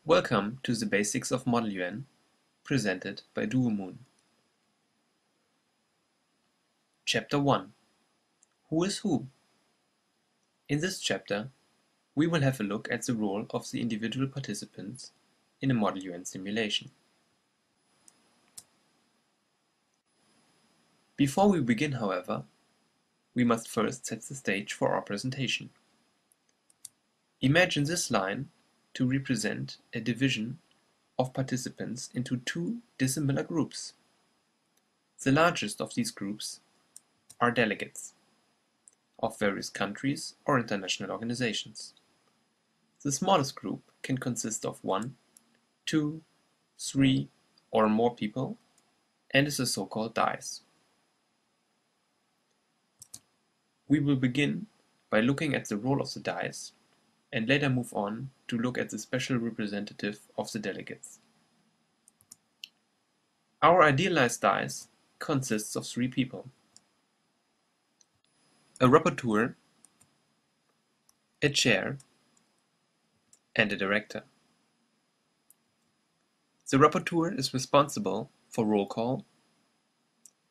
Welcome to the Basics of Model UN, presented by Duomoon. Chapter 1. Who is who? In this chapter, we will have a look at the role of the individual participants in a Model UN simulation. Before we begin, however, we must first set the stage for our presentation. Imagine this line to represent a division of participants into two dissimilar groups. The largest of these groups are delegates of various countries or international organizations. The smallest group can consist of 1, 2, 3, or more people and is a so-called dice. We will begin by looking at the role of the dice and later move on to look at the special representative of the delegates. Our idealized dice consists of 3 people: a rapporteur, a chair, and a director. The rapporteur is responsible for roll call,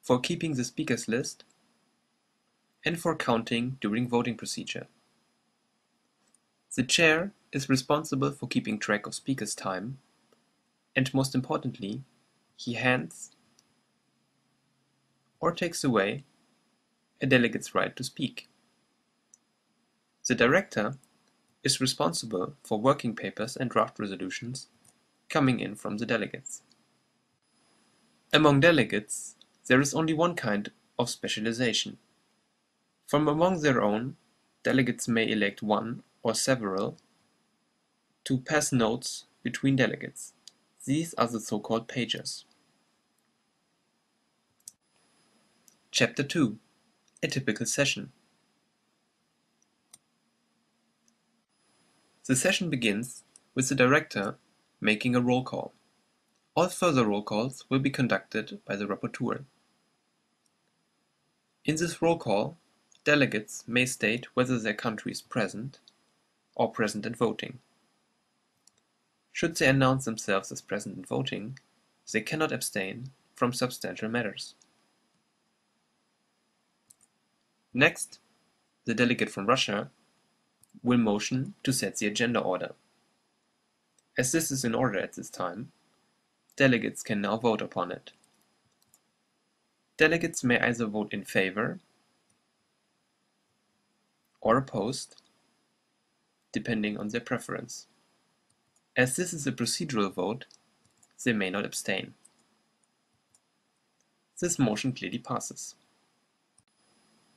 for keeping the speakers list, and for counting during voting procedure. The chair is responsible for keeping track of speakers' time, and most importantly, he hands or takes away a delegate's right to speak. The director is responsible for working papers and draft resolutions coming in from the delegates. Among delegates, there is only one kind of specialization. From among their own, delegates may elect one or several to pass notes between delegates. These are the so-called pagers. Chapter 2. A typical session. The session begins with the director making a roll call. All further roll calls will be conducted by the rapporteur. In this roll call, delegates may state whether their country is present or present and voting. Should they announce themselves as present and voting, they cannot abstain from substantial matters. Next, the delegate from Russia will motion to set the agenda order. As this is in order at this time, delegates can now vote upon it. Delegates may either vote in favor or opposed, depending on their preference. As this is a procedural vote, they may not abstain. This motion clearly passes.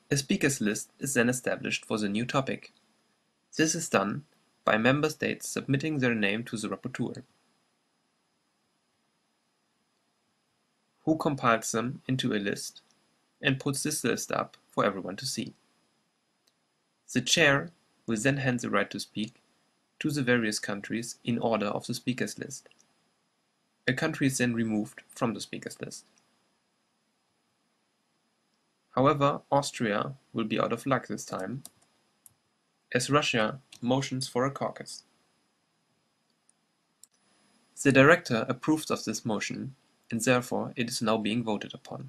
A speakers list is then established for the new topic. This is done by member states submitting their name to the rapporteur, who compiles them into a list and puts this list up for everyone to see. The chair will then hand the right to speak to the various countries in order of the speakers list. A country is then removed from the speakers list. However, Austria will be out of luck this time, as Russia motions for a caucus. The director approves of this motion, and therefore it is now being voted upon.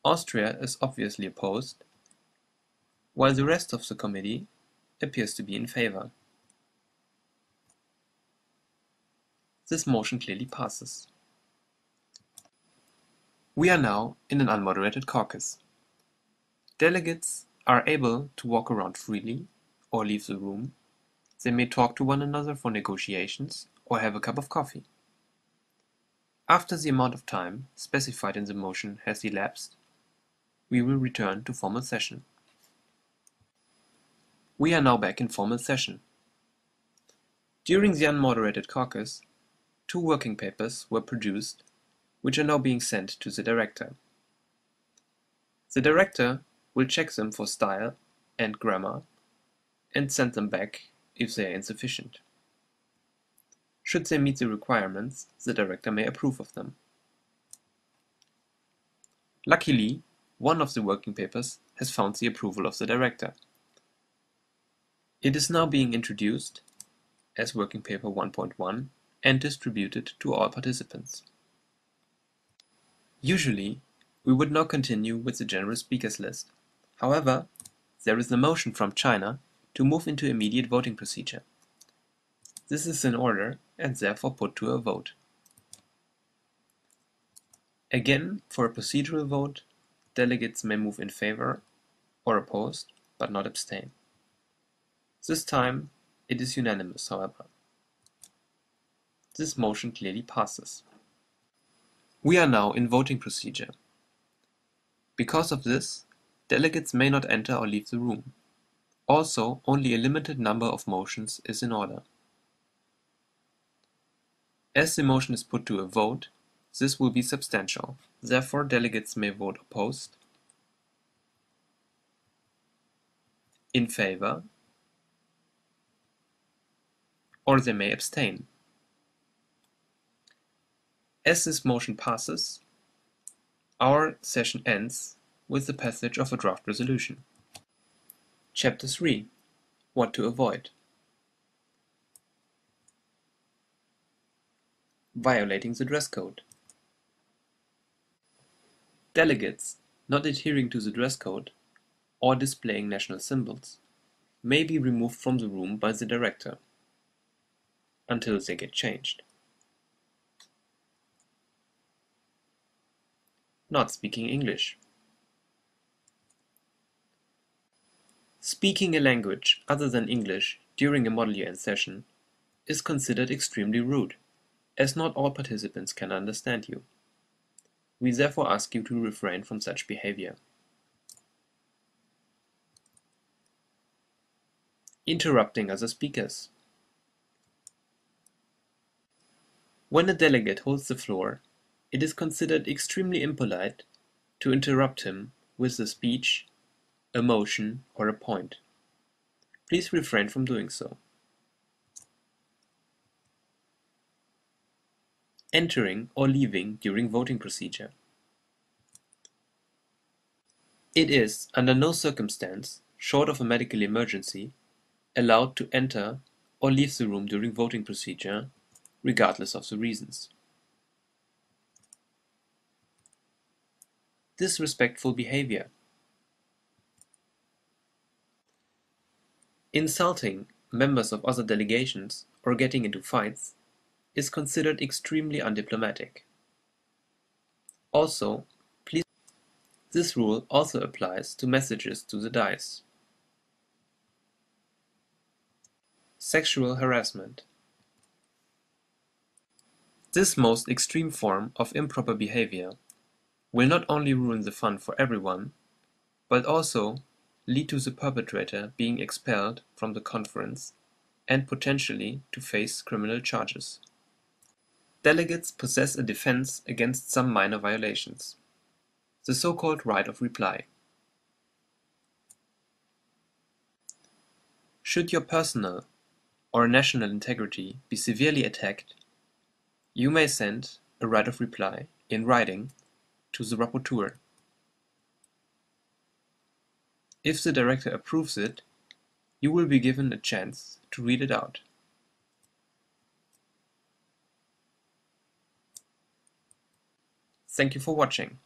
Austria is obviously opposed, while the rest of the committee appears to be in favor. This motion clearly passes. We are now in an unmoderated caucus. Delegates are able to walk around freely or leave the room. They may talk to one another for negotiations or have a cup of coffee. After the amount of time specified in the motion has elapsed, we will return to formal session. We are now back in formal session. During the unmoderated caucus, 2 working papers were produced, which are now being sent to the director. The director will check them for style and grammar and send them back if they are insufficient. Should they meet the requirements, the director may approve of them. Luckily, one of the working papers has found the approval of the director. It is now being introduced as working paper 1.1 and distributed to all participants. Usually, we would now continue with the general speakers list. However, there is a motion from China to move into immediate voting procedure. This is in order and therefore put to a vote. Again, for a procedural vote, delegates may move in favor or opposed, but not abstain. This time, it is unanimous, however. This motion clearly passes. We are now in voting procedure. Because of this, delegates may not enter or leave the room. Also, only a limited number of motions is in order. As the motion is put to a vote, this will be substantial. Therefore, delegates may vote opposed, in favor, or they may abstain. As this motion passes, our session ends with the passage of a draft resolution. Chapter 3. What to avoid. Violating the dress code. Delegates not adhering to the dress code or displaying national symbols may be removed from the room by the director until they get changed. Not speaking English. Speaking a language other than English during a Model UN session is considered extremely rude, as not all participants can understand you. We therefore ask you to refrain from such behavior. Interrupting other speakers. When a delegate holds the floor, it is considered extremely impolite to interrupt him with a speech, a motion, or a point. Please refrain from doing so. Entering or leaving during voting procedure. It is, under no circumstance, short of a medical emergency, allowed to enter or leave the room during voting procedure, regardless of the reasons. Disrespectful behavior. Insulting members of other delegations or getting into fights is considered extremely undiplomatic. Also, please, this rule also applies to messages to the dais. Sexual harassment. This most extreme form of improper behavior will not only ruin the fun for everyone, but also lead to the perpetrator being expelled from the conference and potentially to face criminal charges. Delegates possess a defense against some minor violations, the so-called right of reply. Should your personal or national integrity be severely attacked, you may send a right of reply in writing to the rapporteur. If the director approves it, you will be given a chance to read it out. Thank you for watching.